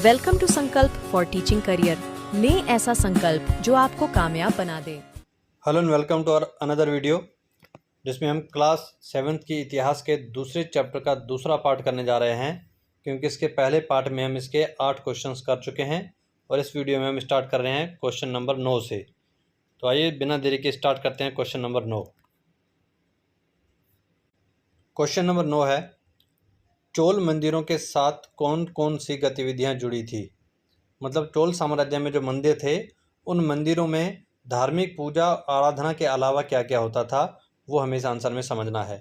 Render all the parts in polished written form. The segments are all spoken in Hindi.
Welcome to Sankalp for teaching career. लें ऐसा संकल्प जो आपको कामयाब बना दे। Hello and welcome to our another video, जिसमें हम क्लास 7th की इतिहास के दूसरे चैप्टर का दूसरा पार्ट करने जा रहे हैं। क्योंकि इसके पहले पार्ट में हम इसके 8 क्वेश्चंस कर चुके हैं और इस वीडियो में हम स्टार्ट कर रहे हैं क्वेश्चन नंबर 9 से। तो आइए बिना देरी के स्टार्ट करते हैं क्वेश्चन नंबर 9। क्वेश्चन नंबर 9 है, चोल मंदिरों के साथ कौन कौन सी गतिविधियां जुड़ी थी। मतलब चोल साम्राज्य में जो मंदिर थे, उन मंदिरों में धार्मिक पूजा आराधना के अलावा क्या क्या होता था, वो हमें इस आंसर में समझना है।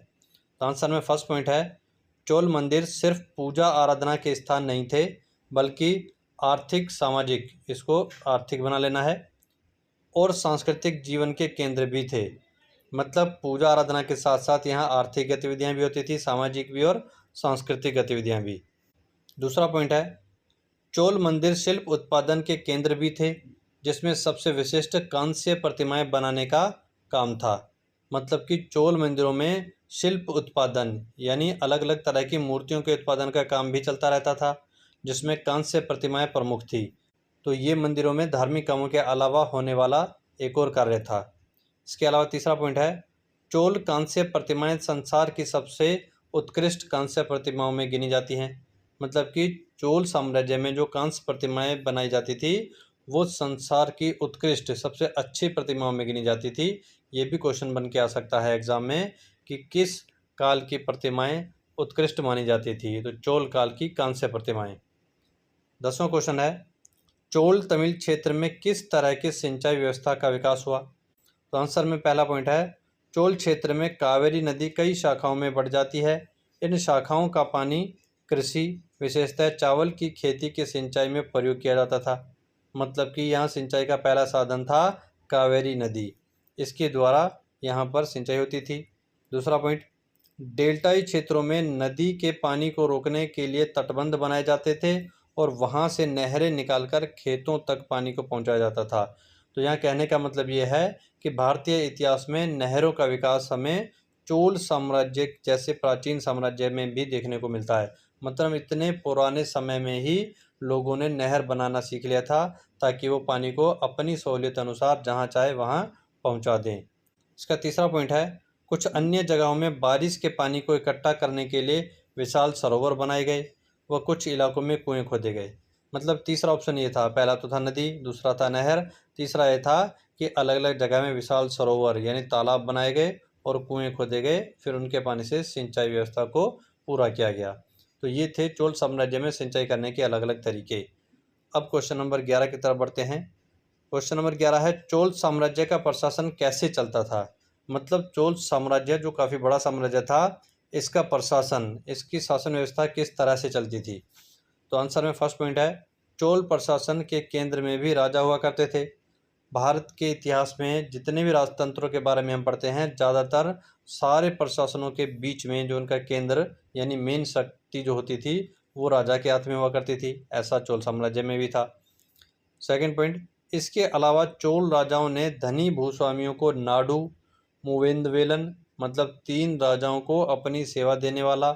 तो आंसर में फर्स्ट पॉइंट है, चोल मंदिर सिर्फ पूजा आराधना के स्थान नहीं थे, बल्कि आर्थिक सामाजिक, इसको आर्थिक बना लेना है, और सांस्कृतिक जीवन के केंद्र भी थे। मतलब पूजा आराधना के साथ साथ यहाँ आर्थिक गतिविधियाँ भी होती थी, सामाजिक भी और सांस्कृतिक गतिविधियाँ भी। दूसरा पॉइंट है, चोल मंदिर शिल्प उत्पादन के केंद्र भी थे, जिसमें सबसे विशिष्ट कांस्य प्रतिमाएं बनाने का काम था। मतलब कि चोल मंदिरों में शिल्प उत्पादन यानी अलग अलग तरह की मूर्तियों के उत्पादन का काम भी चलता रहता था, जिसमें कांस्य प्रतिमाएं प्रमुख थी। तो ये मंदिरों में धार्मिक कामों के अलावा होने वाला एक और कार्य था। इसके अलावा तीसरा पॉइंट है, चोल कांस्य प्रतिमाएं संसार की सबसे उत्कृष्ट कांस्य प्रतिमाओं में गिनी जाती हैं। मतलब कि चोल साम्राज्य में जो कांस्य प्रतिमाएं बनाई जाती थी, वो संसार की उत्कृष्ट सबसे अच्छी प्रतिमाओं में गिनी जाती थी। ये भी क्वेश्चन बन के आ सकता है एग्जाम में कि किस काल की प्रतिमाएं उत्कृष्ट मानी जाती थी। तो चोल काल की कांस्य प्रतिमाएं। 10वां क्वेश्चन है, चोल तमिल क्षेत्र में किस तरह की सिंचाई व्यवस्था का विकास हुआ। तो आंसर में पहला पॉइंट है, चोल क्षेत्र में कावेरी नदी कई शाखाओं में बढ़ जाती है। इन शाखाओं का पानी कृषि, विशेषतः चावल की खेती की सिंचाई में प्रयोग किया जाता था। मतलब कि यहाँ सिंचाई का पहला साधन था कावेरी नदी, इसके द्वारा यहाँ पर सिंचाई होती थी। दूसरा पॉइंट, डेल्टाई क्षेत्रों में नदी के पानी को रोकने के लिए तटबंध बनाए जाते थे और वहाँ से नहरें निकालकर खेतों तक पानी को पहुँचाया जाता था। तो यहाँ कहने का मतलब ये है कि भारतीय इतिहास में नहरों का विकास हमें चोल साम्राज्य जैसे प्राचीन साम्राज्य में भी देखने को मिलता है। मतलब इतने पुराने समय में ही लोगों ने नहर बनाना सीख लिया था, ताकि वो पानी को अपनी सहूलियत अनुसार जहाँ चाहे वहाँ पहुँचा दें। इसका तीसरा पॉइंट है, कुछ अन्य जगहों में बारिश के पानी को इकट्ठा करने के लिए विशाल सरोवर बनाए गए व कुछ इलाकों में कुएं खोदे गए। मतलब तीसरा ऑप्शन ये था, पहला तो था नदी, दूसरा था नहर, तीसरा ये था कि अलग अलग जगह में विशाल सरोवर यानी तालाब बनाए गए और कुएं खोदे गए, फिर उनके पानी से सिंचाई व्यवस्था को पूरा किया गया। तो ये थे चोल साम्राज्य में सिंचाई करने के अलग अलग तरीके। अब क्वेश्चन नंबर 11 की तरफ बढ़ते हैं। क्वेश्चन नंबर 11 है, चोल साम्राज्य का प्रशासन कैसे चलता था। मतलब चोल साम्राज्य जो काफ़ी बड़ा साम्राज्य था, इसका प्रशासन, इसकी शासन व्यवस्था किस तरह से चलती थी। तो आंसर में फर्स्ट पॉइंट है, चोल प्रशासन के केंद्र में भी राजा हुआ करते थे। भारत के इतिहास में जितने भी राजतंत्रों के बारे में हम पढ़ते हैं, ज़्यादातर सारे प्रशासनों के बीच में जो उनका केंद्र यानी मेन शक्ति जो होती थी, वो राजा के हाथ में हुआ करती थी। ऐसा चोल साम्राज्य में भी था। सेकंड पॉइंट, इसके अलावा चोल राजाओं ने धनी भूस्वामियों को नाडू, मूवेंदवेलन मतलब 3 राजाओं को अपनी सेवा देने वाला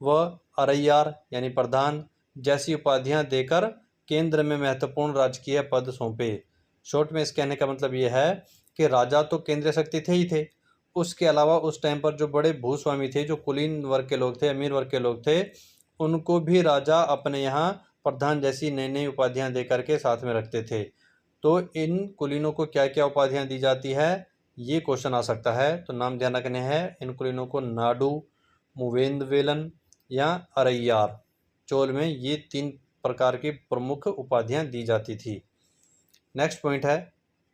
व अरैयार यानी प्रधान जैसी उपाधियां देकर केंद्र में महत्वपूर्ण राजकीय पद सौंपे। शॉर्ट में इस कहने का मतलब ये है कि राजा तो केंद्रीय शक्ति थे ही थे, उसके अलावा उस टाइम पर जो बड़े भूस्वामी थे, जो कुलीन वर्ग के लोग थे, अमीर वर्ग के लोग थे, उनको भी राजा अपने यहाँ प्रधान जैसी नई नई उपाधियां दे करके साथ में रखते थे। तो इन कुलीनों को क्या क्या उपाधियां दी जाती है, ये क्वेश्चन आ सकता है। तो नाम ध्यान रखने हैं, इन कुलीनों को नाडू, मूवेंदवेलन या अरैयार, चोल में ये 3 प्रकार की प्रमुख उपाधियां दी जाती थी। नेक्स्ट पॉइंट है,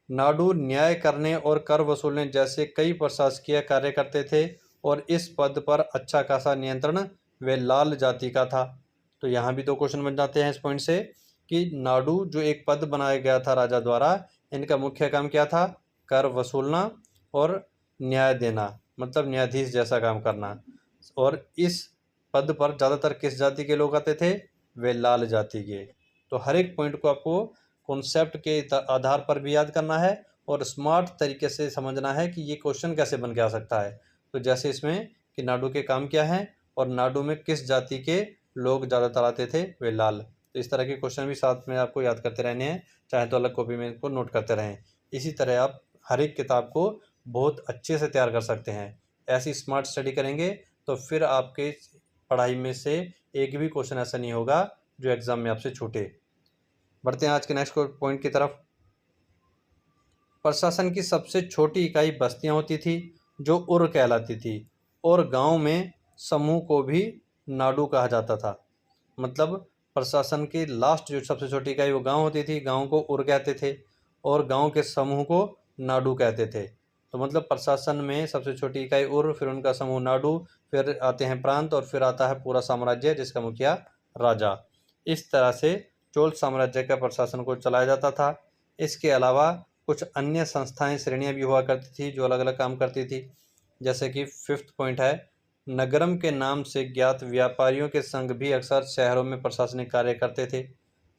नाडू न्याय करने और कर वसूलने जैसे कई प्रशासकीय कार्य करते थे और इस पद पर अच्छा खासा नियंत्रण वे लाल जाति का था। तो यहाँ भी 2 क्वेश्चन बन जाते हैं इस पॉइंट से कि नाडू जो एक पद बनाया गया था राजा द्वारा, इनका मुख्य काम क्या था, कर वसूलना और न्याय देना, मतलब न्यायाधीश जैसा काम करना। और इस पद पर ज़्यादातर किस जाति के लोग आते थे, वे लाल जाति के। तो हर एक पॉइंट को आपको कॉन्सेप्ट के आधार पर भी याद करना है और स्मार्ट तरीके से समझना है कि ये क्वेश्चन कैसे बन के आ सकता है। तो जैसे इसमें कि नाडू के काम क्या हैं और नाडू में किस जाति के लोग ज़्यादातर आते थे, वे लाल। तो इस तरह के क्वेश्चन भी साथ में आपको याद करते रहने हैं, चाहे तो अलग कॉपी में इनको नोट करते रहें। इसी तरह आप हर एक किताब को बहुत अच्छे से तैयार कर सकते हैं। ऐसी स्मार्ट स्टडी करेंगे तो फिर आपके पढ़ाई में से एक भी क्वेश्चन ऐसा नहीं होगा जो एग्ज़ाम में आपसे छूटे। बढ़ते हैं आज के नेक्स्ट पॉइंट की तरफ। प्रशासन की सबसे छोटी इकाई बस्तियां होती थी जो उर कहलाती थी, और गांव में समूह को भी नाडू कहा जाता था। मतलब प्रशासन की लास्ट जो सबसे छोटी इकाई वो गांव होती थी, गांव को उर कहते थे और गांव के समूह को नाडू कहते थे। तो मतलब प्रशासन में सबसे छोटी इकाई उर, फिर उनका समूह नाडू, फिर आते हैं प्रांत और फिर आता है पूरा साम्राज्य जिसका मुखिया राजा। इस तरह से चोल साम्राज्य का प्रशासन को चलाया जाता था। इसके अलावा कुछ अन्य संस्थाएं, श्रेणियां भी हुआ करती थी जो अलग अलग काम करती थी। जैसे कि 5th पॉइंट है, नगरम के नाम से ज्ञात व्यापारियों के संघ भी अक्सर शहरों में प्रशासनिक कार्य करते थे।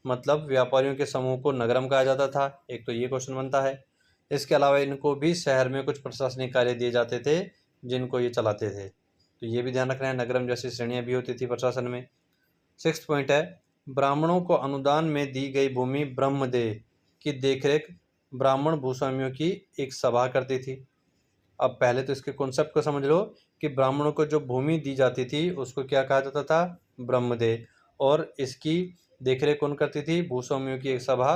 मतलब व्यापारियों के समूह को नगरम कहा जाता था। एक तो ये क्वेश्चन बनता है। इसके अलावा इनको भी शहर में कुछ प्रशासनिक कार्य दिए जाते थे जिनको ये चलाते थे। तो ये भी ध्यान रखना है, नगरम जैसी श्रेणियां भी होती थी प्रशासन में। 6th पॉइंट है, ब्राह्मणों को अनुदान में दी गई भूमि ब्रह्मदेह की देखरेख ब्राह्मण भूस्वामियों की एक सभा करती थी। अब पहले तो इसके कॉन्सेप्ट को समझ लो कि ब्राह्मणों को जो भूमि दी जाती थी उसको क्या कहा जाता था, ब्रह्मदेह, और इसकी देखरेख कौन करती थी, भूस्वामियों की एक सभा,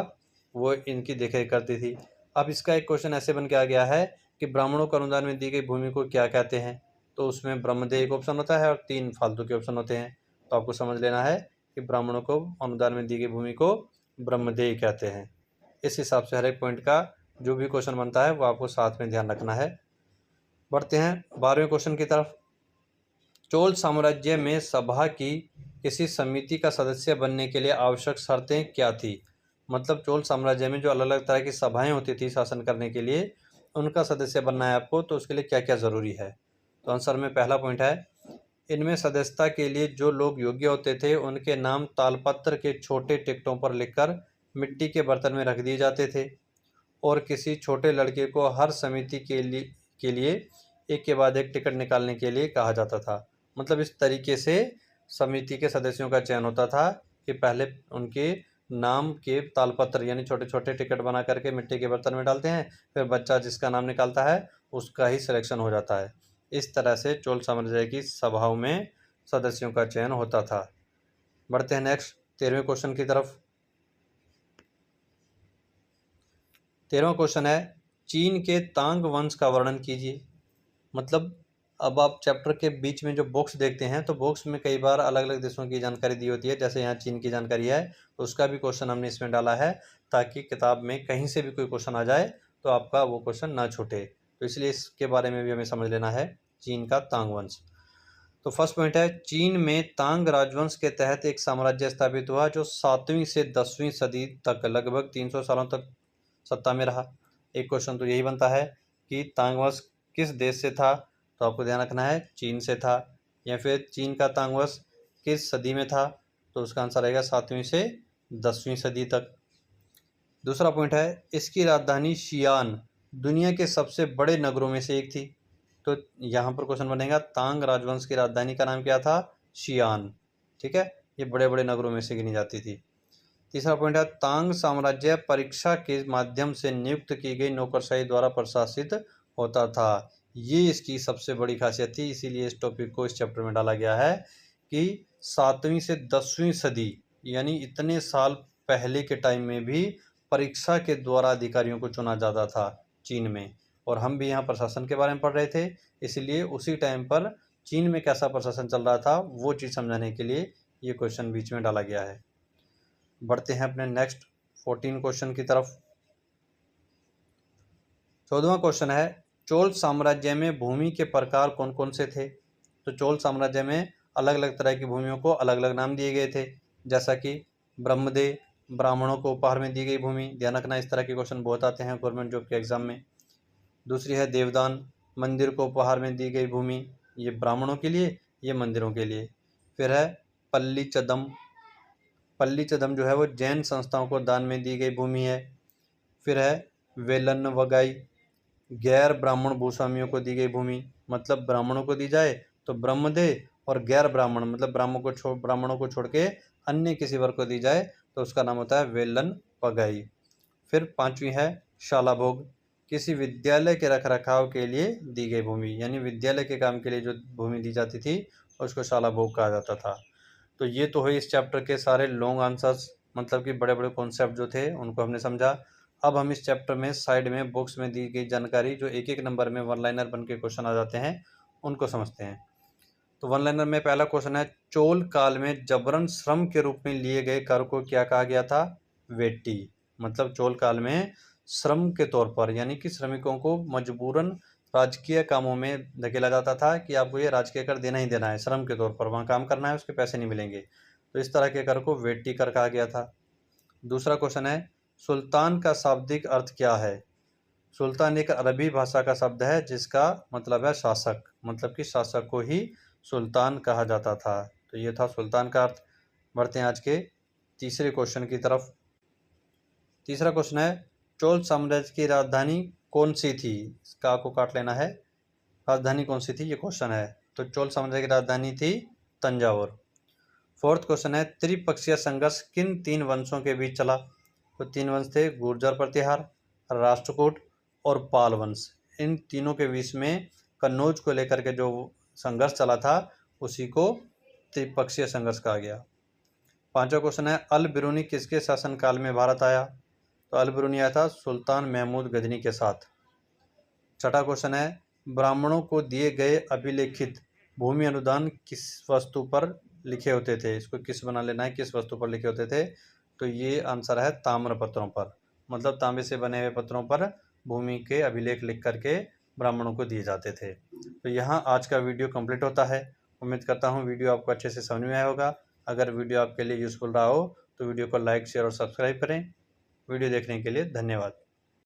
वो इनकी देखरेख करती थी। अब इसका एक क्वेश्चन ऐसे बन के आ गया है कि ब्राह्मणों को अनुदान में दी गई भूमि को क्या कहते हैं, तो उसमें ब्रह्मदेह एक ऑप्शन होता है और 3 फालतू के ऑप्शन होते हैं। तो आपको समझ लेना है कि ब्राह्मणों को अनुदान में दी गई भूमि को ब्रह्मदेह कहते हैं। इस हिसाब से हर एक पॉइंट का जो भी क्वेश्चन बनता है वो आपको साथ में ध्यान रखना है। बढ़ते हैं 12वें क्वेश्चन की तरफ। चोल साम्राज्य में सभा की किसी समिति का सदस्य बनने के लिए आवश्यक शर्तें क्या थी। मतलब चोल साम्राज्य में जो अलग अलग तरह की सभाएं होती थी शासन करने के लिए, उनका सदस्य बनना है आपको, तो उसके लिए क्या क्या ज़रूरी है। तो आंसर में पहला पॉइंट है, इनमें सदस्यता के लिए जो लोग योग्य होते थे उनके नाम तालपत्र के छोटे टिकटों पर लिखकर मिट्टी के बर्तन में रख दिए जाते थे, और किसी छोटे लड़के को हर समिति के लिए एक के बाद एक टिकट निकालने के लिए कहा जाता था। मतलब इस तरीके से समिति के सदस्यों का चयन होता था कि पहले उनके नाम के तालपत्र यानी छोटे छोटे टिकट बना करके मिट्टी के बर्तन में डालते हैं, फिर बच्चा जिसका नाम निकालता है उसका ही सिलेक्शन हो जाता है। इस तरह से चोल साम्राज्य की सभाओं में सदस्यों का चयन होता था। बढ़ते हैं नेक्स्ट 13वें क्वेश्चन की तरफ। 13वां क्वेश्चन है, चीन के तांग वंश का वर्णन कीजिए। मतलब अब आप चैप्टर के बीच में जो बॉक्स देखते हैं तो बॉक्स में कई बार अलग अलग देशों की जानकारी दी होती है, जैसे यहाँ चीन की जानकारी है तो उसका भी क्वेश्चन हमने इसमें डाला है ताकि किताब में कहीं से भी कोई क्वेश्चन आ जाए तो आपका वो क्वेश्चन ना छूटे। तो इसलिए इसके बारे में भी हमें समझ लेना है, चीन का तांग वंश। तो फर्स्ट पॉइंट है, चीन में तांग राजवंश के तहत एक साम्राज्य स्थापित हुआ जो 7वीं से 10वीं सदी तक लगभग 300 सालों तक सत्ता में रहा। एक क्वेश्चन तो यही बनता है कि तांग वंश किस देश से था, तो आपको ध्यान रखना है चीन से था। या फिर चीन का तांग वंश किस सदी में था, तो उसका आंसर रहेगा 7वीं से 10वीं सदी तक। दूसरा पॉइंट है, इसकी राजधानी शियान दुनिया के सबसे बड़े नगरों में से एक थी। तो यहाँ पर क्वेश्चन बनेगा तांग राजवंश की राजधानी का नाम क्या था, शियान। ठीक है, ये बड़े बड़े नगरों में से गिनी जाती थी। तीसरा पॉइंट है, तांग साम्राज्य परीक्षा के माध्यम से नियुक्त की गई नौकरशाही द्वारा प्रशासित होता था। ये इसकी सबसे बड़ी खासियत थी, इसीलिए इस टॉपिक को इस चैप्टर में डाला गया है कि 7वीं से 10वीं सदी यानी इतने साल पहले के टाइम में भी परीक्षा के द्वारा अधिकारियों को चुना जाता था चीन में। और हम भी यहाँ प्रशासन के बारे में पढ़ रहे थे, इसलिए उसी टाइम पर चीन में कैसा प्रशासन चल रहा था वो चीज़ समझाने के लिए ये क्वेश्चन बीच में डाला गया है। बढ़ते हैं अपने नेक्स्ट 14 क्वेश्चन की तरफ। 14वां क्वेश्चन है, चोल साम्राज्य में भूमि के प्रकार कौन कौन से थे। तो चोल साम्राज्य में अलग अलग तरह की भूमियों को अलग अलग नाम दिए गए थे, जैसा कि ब्रह्मदेह, ब्राह्मणों को उपहार में दी गई भूमि। ध्यान रखना, इस तरह के क्वेश्चन बहुत आते हैं गवर्नमेंट जॉब के एग्जाम में। दूसरी है देवदान, मंदिर को उपहार में दी गई भूमि, ये ब्राह्मणों के लिए, ये मंदिरों के लिए। फिर है पल्ली चदम, पल्ली चदम जो है वो जैन संस्थाओं को दान में दी गई भूमि है। फिर है वेलन वगाई, गैर ब्राह्मण भूस्वामियों को दी गई भूमि। मतलब ब्राह्मणों को दी जाए तो ब्रह्मदेह, और गैर ब्राह्मण मतलब ब्राह्मणों को छोड़ के अन्य किसी वर्ग को दी जाए तो उसका नाम होता है वेलन पगाई। फिर 5वीं है शाला भोग, किसी विद्यालय के रखरखाव के लिए दी गई भूमि, यानी विद्यालय के काम के लिए जो भूमि दी जाती थी उसको शाला भोग कहा जाता था। तो ये तो हुई इस चैप्टर के सारे लॉन्ग आंसर्स, मतलब कि बड़े बड़े कॉन्सेप्ट जो थे उनको हमने समझा। अब हम इस चैप्टर में साइड में बुक्स में दी गई जानकारी जो एक एक नंबर में वन लाइनर बन के क्वेश्चन आ जाते हैं उनको समझते हैं। तो वन लाइनर में पहला क्वेश्चन है, चोल काल में जबरन श्रम के रूप में लिए गए कर को क्या कहा गया था? वेट्टी। मतलब चोल काल में श्रम के तौर पर, यानी कि श्रमिकों को मजबूरन राजकीय कामों में धकेला जाता था कि आपको ये राजकीय कर देना ही देना है, श्रम के तौर पर वहाँ काम करना है, उसके पैसे नहीं मिलेंगे। तो इस तरह के कर को वेट्टी कर कहा गया था। दूसरा क्वेश्चन है, सुल्तान का शाब्दिक अर्थ क्या है? सुल्तान एक अरबी भाषा का शब्द है जिसका मतलब है शासक, मतलब कि शासक को ही सुल्तान कहा जाता था। तो ये था सुल्तान का अर्थ। बढ़ते हैं आज के तीसरे क्वेश्चन की तरफ। तीसरा क्वेश्चन है, चोल साम्राज्य की राजधानी कौन सी थी? इसका आपको काट लेना है, राजधानी कौन सी थी ये क्वेश्चन है। तो चोल साम्राज्य की राजधानी थी तंजावुर। फोर्थ क्वेश्चन है, त्रिपक्षीय संघर्ष किन 3 वंशों के बीच चला? तो 3 वंश थे, गुर्जर प्रतिहार, राष्ट्रकूट और पाल वंश। इन तीनों के बीच में कन्नौज को लेकर के जो संघर्ष चला था उसी को त्रिपक्षीय संघर्ष कहा गया। पांचवा क्वेश्चन है, अल बिरूनी किसके शासनकाल में भारत आया? तो अल बिरूनी आया था सुल्तान महमूद गजनी के साथ। छठा क्वेश्चन है, ब्राह्मणों को दिए गए अभिलेखित भूमि अनुदान किस वस्तु पर लिखे होते थे? इसको किस बना लेना है, किस वस्तु पर लिखे होते थे? तो ये आंसर है ताम्र पत्रों पर, मतलब तांबे से बने हुए पत्रों पर भूमि के अभिलेख लिख करके ब्राह्मणों को दिए जाते थे। तो यहाँ आज का वीडियो कंप्लीट होता है। उम्मीद करता हूँ वीडियो आपको अच्छे से समझ में आया होगा। अगर वीडियो आपके लिए यूज़फुल रहा हो तो वीडियो को लाइक, शेयर और सब्सक्राइब करें। वीडियो देखने के लिए धन्यवाद।